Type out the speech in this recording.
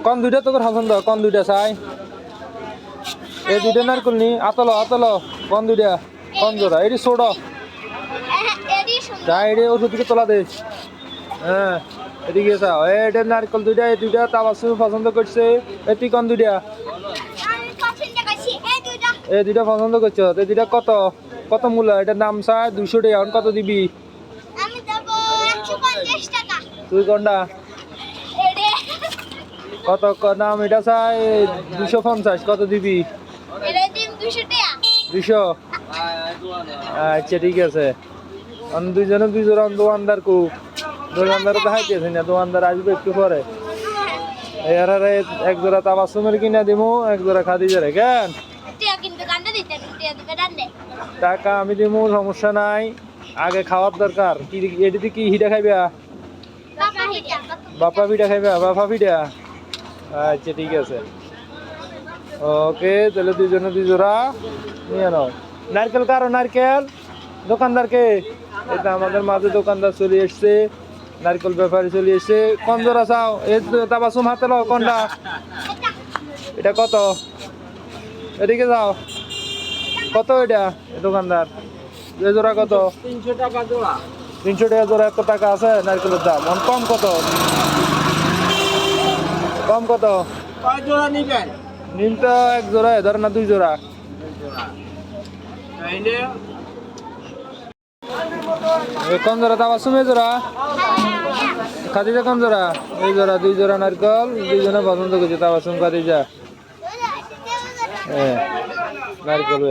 কোন দুইটা তোর পছন্দ কোন দুইটা চাই এই দুইটা নারকেল নি আতলো আতলো কোন দুইটা কোন জোড়া এটি ছোট যা এটি ওষুধ থেকে তোলা দে হ্যাঁ এদিকে চাও এটা নারকেল দুইটা এই দুইটা তাবাসসুম পছন্দ করছে এটি কোন দুইটা এই দুইটা পছন্দ করছো এই দুইটা কত কত মূল্য এটার দাম চাই 200 টাকা এখন কত দিবি তুই কোনটা কত দাম এটা চাই 250 কত দিবি 200 আচ্ছা ঠিক আছে দুইজনে দুই জোড়া দোকানদার কু দোকানদার তো হাইতেছে না দোকানদার আসবে একটু পরে এর এক জোড়া তাবাসসুমের কিনা দিমু এক জোড়া খাদিজার কেন টাকা আমি দিমু সমস্যা নাই আগে খাওয়ার দরকার কি এটিতে কি হিটা খাইবা বাপা পিঠা খাইবা বাপা পিঠা আচ্ছা ঠিক আছে ওকে তাহলে দুইজনে দুই জোড়া নিয়ে নাও নারকেল কারো নারকেল দোকানদারকে এটা আমাদের মাঝে দোকানদার চলে এসছে নারকেল ব্যাপারী চলে এসছে কোন জোড়া চাও এই তাবাসসুম হাতে নাও কোনটা এটা কত এদিকে যাও কত এটা দোকানদার এই জোড়া কত 300 টাকা জোড়া 300 টাকা জোড়া এত টাকা আছে নারকেলের দাম কম কত কম কত কয় জোড়া নিবেন নিন তো এক জোড়া ধর না দুই জোড়া তাইলে কোন জোড়া তাবাসসুম জোড়া খাদিজা কোন জোড়া এই জোড়া দুই জোড়া নারকেল দুইজনে পছন্দ করছে তাবাসসুম খাদিজা হ্যাঁ নারকেল